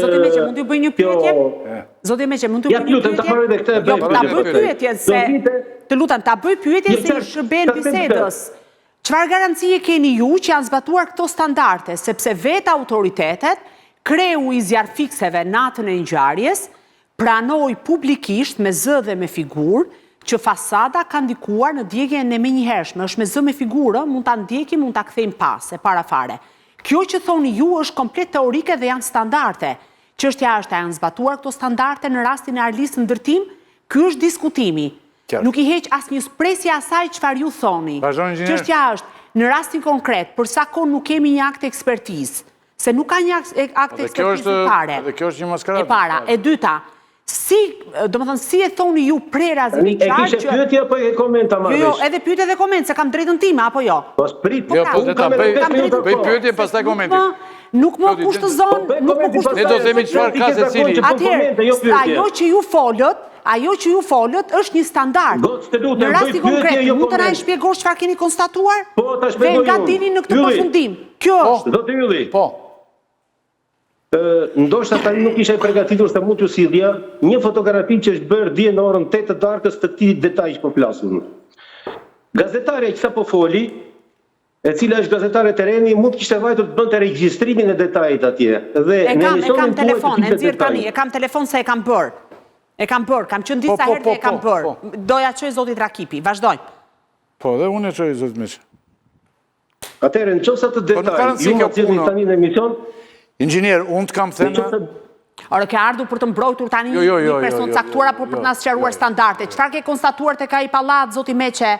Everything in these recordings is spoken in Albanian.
Zoti Meqe, mund t'ju bëj një pyetje? Zoti Meqe, mund t'ju bëj një pyetje? Jo, ta bëj pyetjen se... Të lutem, ta bëj pyetjen se i shërben bisedës. Çfarë garancie keni ju që janë zbatuar këto standarde, sepse vetë autoritetet, kreu i zjarfikseve natën e ngjarjes, pranoi publikisht me zë dhe me figurë që fasada ka ndikuar në djegjen e menjëhershme, është me zë me figurë, mund ta ndjekim, mund ta kthejmë pas, e para fare. Kjo që thoni ju është komplet teorike dhe janë standarde. Çështja është a janë zbatuar këto standarde në rastin e Arlis në ndërtim? Ky është diskutimi. Nuk i heq asnjë presje asaj çfarë ju thoni. Çështja është në rastin konkret, për sa kohë nuk kemi një akt ekspertizë, se nuk ka një akt ekspertizë fare. Dhe kjo është një maskarat. E para, e dyta, si e thoni ju prera zëvigjar që... E kishe pyetje apo e komenta marrësh? Jo, edhe pyetje dhe koment, se kam drejtën time, apo jo? Po sprit, jo, po dhe ta bëj pyetje pastaj komentin. Nuk më kushtëzon, nuk më kushtëzon. Ne do themi çfarë ka secili. Atëherë, ajo që ju folët është një standard. Në rasti konkret, mund të na shpjegosh çfarë keni konstatuar? Po, ta shpjegoj unë. Dhe nga dini në këtë përfundim. Kjo është. Zotë Ylli. Po. Ndoshta tani nuk isha i përgatitur se mund t'ju sillja një fotografi që është bërë dje në orën 8 të darkës të këtij detaji që po flasun. Gazetarja që sapo foli, e cila është gazetare tereni, mund të kishte vajtur të bënte regjistrimin e detajit atje. E kam telefon, e nxjerr tani, e kam telefon se e kam bërë. E kam bërë, kam qenë disa herë dhe e kam bërë. Doja çoj zotit Rakipi, vazhdojmë. Po, dhe unë e çoj zotit Meqe. Atëherë nëse të detaj, ju më thini tani në emision. Inxhinier, unë të kam thënë... Ora, ke ardhur për të mbrojtur tani një person caktuar apo për të na sqaruar standarde. Çfarë ke konstatuar tek ai pallat, zoti Meqe?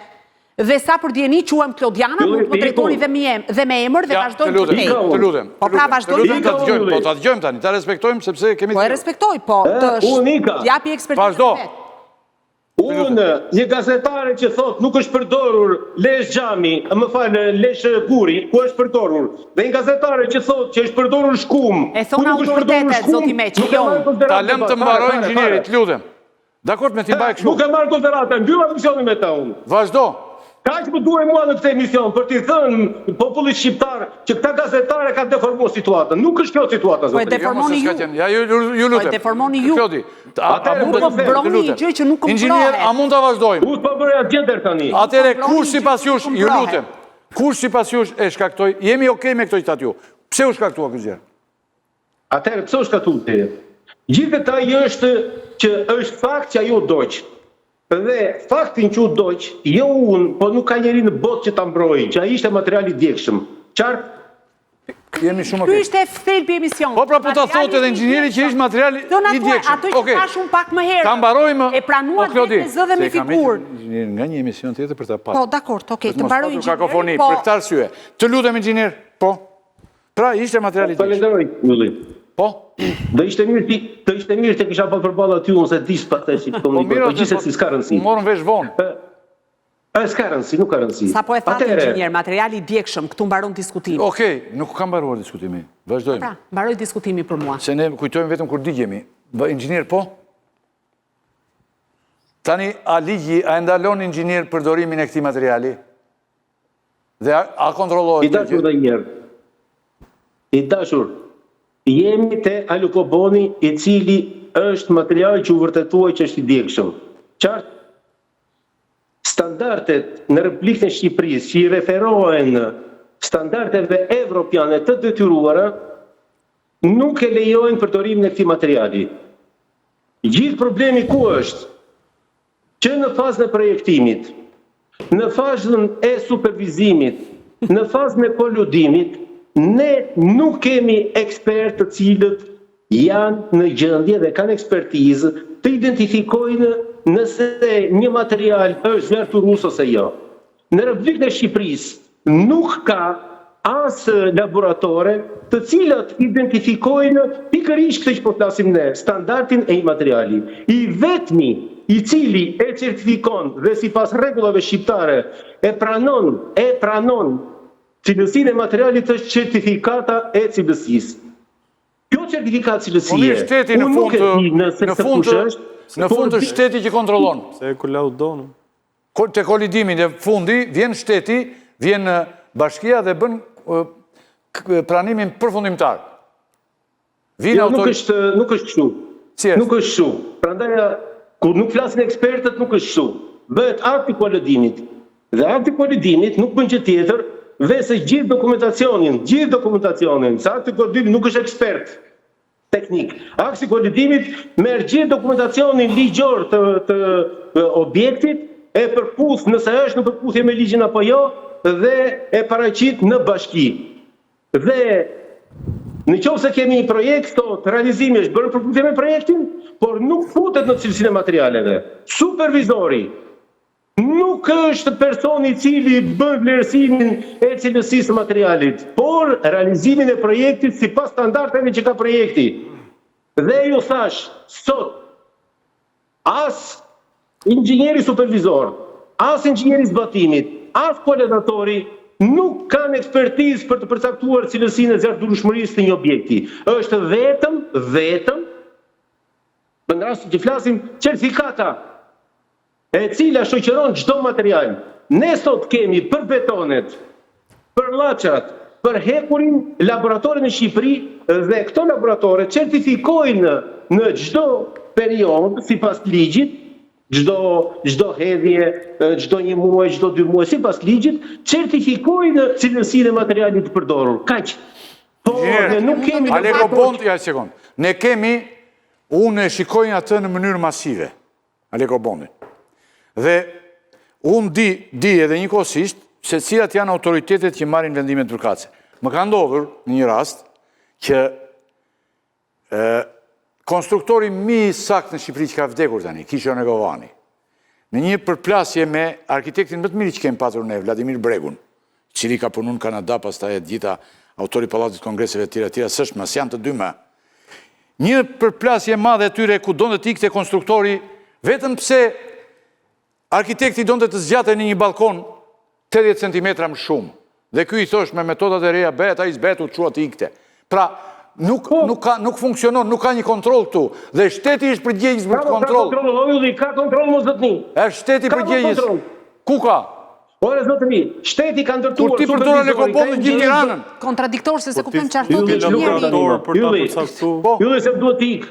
Dhe sa për djeni quhem Klodiana, mund të më drejtoni dhe me emër dhe vazhdojmë të tej. Të lutem. Po pra vazhdojmë. Po ta dëgjojmë tani, ta respektojmë sepse kemi... Po e respektoj, po të japi ekspertizën vet. Unë, një gazetare që thot nuk është përdorur lesh xhami, më falë, lesh guri, ku është përdorur. Dhe një gazetare që thot që është përdorur shkum. E thonë autoritetet, zoti Meqe, jo. Ta lëm të mbaroj inxhinierit, lutem. Dakor me ti mbaj kështu. Nuk e marr konsideratën, mbyll emisionin me ta unë. Vazhdo. Kaq më duhet mua në këtë emision për t'i thënë popullit shqiptar që këta gazetare ka deformuar situatën. Nuk është kjo situata, zotë. Po e deformoni ju. Ja, ju lutem. Po e deformoni ju. Klodi. Nuk po mbroni një gjë që nuk më Inxhinier, a mund ta vazhdojmë? U po bëra gjetër tani. Atëre kush sipas jush, ju lutem. Kush sipas jush e shkaktoi? Jemi okay me këto citat ju. Pse u shkaktua kjo gjë? Atëre pse u shkaktua ti? Gjithë këta është që është fakt që ajo doq. Dhe faktin që u doq, jo unë, po nuk ka njeri në botë që ta mbrojë, që ai ishte material i djegshëm. Qartë? Jemi shumë okay. Ky ishte thelbi i emisionit. Po pra po ta thotë edhe inxhinieri që ishte material i djegshëm. Ato që thash unë pak më herët. Ta mbarojmë. E pranuar me zë dhe me figurë. Inxhinier nga një emision tjetër për ta parë. Po, dakor, okay, të mbaroj inxhinier. Kakofoni, për këtë arsye. Të lutem inxhinier. Po. Pra ishte material i djegshëm. Falenderoj, Ylli. Po. Do ishte mirë të kisha pa përballë aty unë se dish pastaj si komunikoj. Po gjithsesi s'ka rëndësi. Morën vesh vonë. S'ka rëndësi, nuk ka rëndësi. Sa po e thatë inxhinier, materiali i djegshëm, këtu mbaron diskutimi. Okej, nuk ka mbaruar diskutimi. Vazhdojmë. Pra, mbaroj diskutimi për mua. Se ne kujtojmë vetëm kur digjemi. Inxhinier, po? Tani, a ligji, a ndalon inxhinier përdorimin e këtij materiali? Dhe a kontrollohet? I dashur dhe njerë. I dashur. Jemi te alukoboni i cili është material që u vërtetuaj që është i djegshëm. Qartë? Standardet në Republikën e Shqipërisë që i referohen standardeve evropiane të detyruara nuk e lejojnë përdorimin e këtij materiali. Gjithë problemi ku është? Që në fazën e projektimit, në fazën e supervizimit, në fazën e koludimit, ne nuk kemi ekspertë të cilët janë në gjendje dhe kanë ekspertizë të identifikojnë nëse një material është zjarturus ose jo. Në Republikën e Shqipërisë nuk ka as laboratore të cilat identifikojnë pikërisht këtë që po flasim ne, standardin e një materiali. I vetmi i cili e certifikon dhe sipas rregullave shqiptare e pranon cilësinë e materialit është certifikata e cilësisë. Kjo certifikat cilësie, unë nuk e di nëse të kush është, në fund të shteti që kontrollon. Se e kolaudonë. Te kolidimi dhe fundi, vjen shteti, vjen bashkia dhe bën pranimin përfundimtar. Nuk është kështu. Nuk është kështu. Prandaj, kur nuk flasin ekspertët, nuk është kështu. Bëhet akti kolidimit. Dhe akti kolidimit nuk bën gjë tjetër veç gjithë dokumentacionin, sa akti kolidimit nuk është ekspert teknik. Akti kolidimit merr gjithë dokumentacionin ligjor të objektit, e përputh nëse është në përputhje me ligjin apo jo, dhe e paraqit në bashki. Dhe në qoftë se kemi një projekt, realizimi është bërë përputhje me projektin, por nuk futet në cilësinë e materialeve. Supervizori nuk është personi i cili bën vlerësimin e cilësisë së materialit, por realizimin e projektit sipas standardeve që ka projekti. Dhe ju thash, sot, as inxhinieri supervizor, as inxhinieri zbatimit, as kolaudatori nuk kanë ekspertizë për të përcaktuar cilësinë e zjarrdueshmërisë të një objekti. Është vetëm, në rastin që flasim, certifikata e cila shoqëron çdo material. Ne sot kemi për betonet, për llaçat, për hekurin, laboratore në Shqipëri, dhe këto laboratore certifikojnë në çdo periudhë sipas ligjit, çdo hedhje, çdo një muaj, çdo 2 muaj sipas ligjit, certifikojnë cilësinë e materialit të përdorur. Kaq. Po ne nuk kemi Aleko Bondi, ja sekond. Ne kemi, unë e shikoj atë në mënyrë masive. Aleko Bondi. Dhe unë di edhe njëkohësisht se cilat janë autoritetet që marrin vendimet përkatëse. Më ka ndodhur në një rast që konstruktori më i saktë në Shqipëri që ka vdekur tani, Kishon Egovani, në një përplasje me arkitektin më të mirë që kemi patur ne, Vladimir Bregun, cili ka punu në Kanada, pastaj e gjitha autori Pallatit Kongreseve të tjera, s'është mas janë të dy më. Një përplasje madhe atyre ku donte të ikte konstruktori, vetëm pse arkitekti donte të zgjate në një balkon 80 cm më shumë. Dhe ky i thosh me metodat e reja, bëhet ai zbetu të çuat ikte. Pra, nuk funksionon, nuk ka një kontroll këtu. Dhe shteti është përgjegjës për të kontroll. Ka kontroll mos zotni. Është shteti përgjegjës. Ku ka? Ore zotni, shteti ka ndërtuar. Kur ti përdor Lekopolli në gjithë Tiranën. Kontradiktor se kuptojmë çfarë thotë inxhinieri. Ylli se duhet të ik.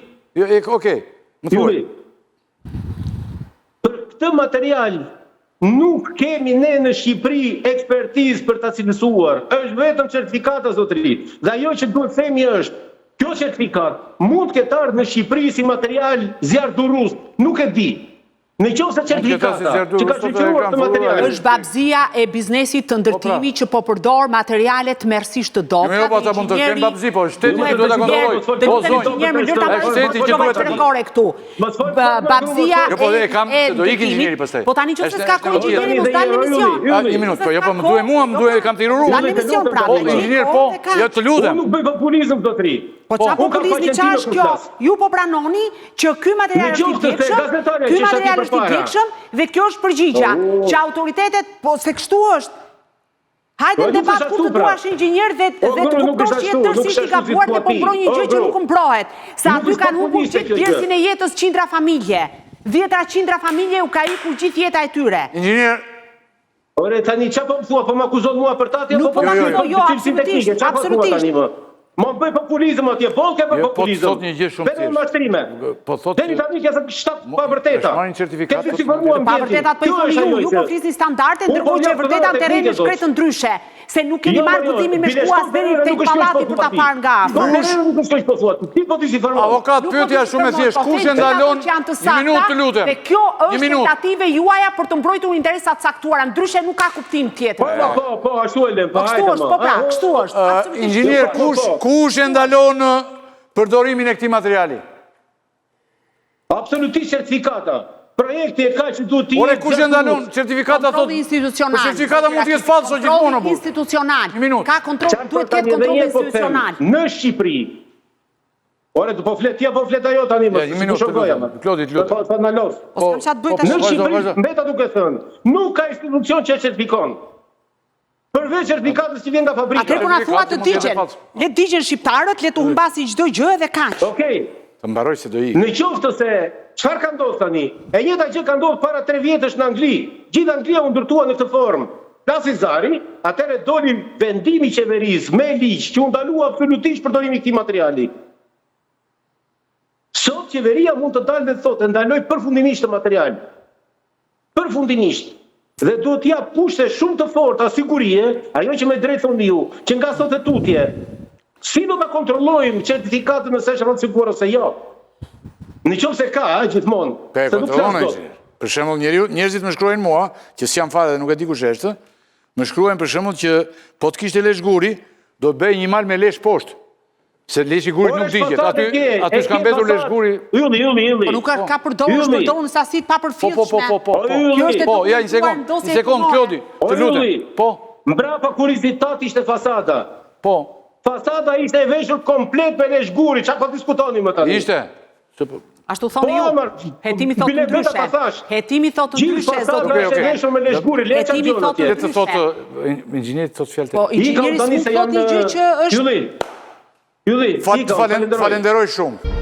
Okej. Më thuaj. Për këtë material nuk kemi ne në Shqipëri ekspertizë për ta cilësuar. Është vetëm certifikata zotëri. Dhe ajo që duhet themi është, kjo certifikat mund të ketë ardhur në Shqipëri si material zjarrdurus, nuk e di. Në qoftë se certifikata që ka shqyrtuar të material është babëzia e biznesit të ndërtimit që po përdor materiale të merësisht të dobta. Jo, po ta mund të kemë babëzi, po shteti që duhet ta kontrollojë. Po babëzia e ndërtimit. Po tani nëse s'ka kohë inxhinieri mos dalë në emision. Një minutë, po jo po më duhet mua, më duhet kam të iruru. Dalë në emision pra. Po inxhinier po, jo të lutem. Unë nuk bëj populizëm zotëri. Po qa populizmi qa është kjo? Ju po pranoni që ky material është i vjekshëm dhe kjo është përgjigja. Që autoritetet, po se kështu është. Hajde në debat ku të duash inxhinier dhe të kuptosh që jetë tërsisht i gabuar dhe po mbroj një gjë që nuk mprohet. Sa aty kanë humbur gjithë pjesën e jetës qindra familje. 10 familje u ka ikur gjithë jeta e tyre. Inxhinier, ore tani çfarë po më thua, po më akuzon mua për tatje apo po më akuzon jo, absolutisht. Ma bëj populizëm atje, po ke për populizëm. Po thot një gjë shumë thjeshtë. Vetëm mashtrime. Po thot. Deri tani ke thënë 7 pa vërteta. Marrin certifikat. Ke siguruar pa vërtetat po i thoni ju po flisni standarde, ndërkohë që vërteta në terren është krejt ndryshe. Se nuk keni marrë guximin me shku as deri tek pallati për ta parë nga afër. Nuk është po thua. Ti po ti si formuar. Avokat, pyetja shumë e thjeshtë. Kush e ndalon? Një minutë të lutem. Dhe kjo është tentative juaja për të mbrojtur interesat caktuara, ndryshe nuk ka kuptim tjetër. Po, ashtu e lëm, po hajde. Kështu është, po pra, kështu është. Inxhinier, kush e ndalon përdorimin e këtij materiali? Absolutisht certifikata. Projekti e ka që duhet të jetë. Ore kush e ndalon? Certifikata thotë. Institucional. Certifikata mund të jetë falso gjithmonë apo? Institucional. Një minutë. Ka kontroll, duhet të ketë kontroll institucional. Në Shqipëri. Ore do po flet, ja po flet ajo tani më. Një minutë. Klodi, lutem. Po na los. Po s'kam çat bëj tash. Në Shqipëri mbeta duke thënë, nuk ka institucion që e certifikon. Përveç certifikatës që vjen nga fabrika. Atë po na thua të digjen. Le të digjen shqiptarët, le të humbasi çdo gjë dhe kaq. Okej. Të mbaroj se do i. Në qoftë se çfarë ka ndodhur tani? E njëjta gjë ka ndodhur para 3 vjetësh në Angli. Gjithë Anglia u ndërtua në këtë formë. Plasi Zari, atëherë doli vendimi i qeverisë me ligj që u ndalua absolutisht përdorimi i këtij materiali. Sot qeveria mund të dalë dhe të thotë, ndaloj përfundimisht të material. Përfundimisht. Dhe duhet t'ja pushte shumë të forta sigurie, ajo që me drejtë thonë ju, që nga sot e tutje, si do ta kontrollojmë certifikatën nëse është rrotësiguar ose jo? Në qoftë se ka, gjithmonë. Pe, kontrollon inxhinier. Për shembull, njerëzit më shkruajnë mua, që s'jam fare dhe nuk e di kush është, më shkruajnë për shembull që po të kishte lesh guri, do të bëj një mal me lesh poshtë. Se leshi gurit nuk digjet. Aty s'ka mbetur lesh guri. Ylli. Po nuk ka përdorur në sasi pa përfillshme. Po, ja, një sekund, Klodi, të lutem. Po. Mbrapa kurizitati ishte fasada. Po. Fasada ishte e veshur komplet me lesh guri, çfarë po diskutoni më tani? Ishte. Ashtu thonë ju. Hetimi thotë ndryshe. Hetimi thotë ndryshe, zot. Ishte e veshur me lesh guri, le Hetimi thotë të thotë inxhinieri thotë fjalë. Po, inxhinieri s'mund thotë gjë që është. Ylli. Falenderoj shumë.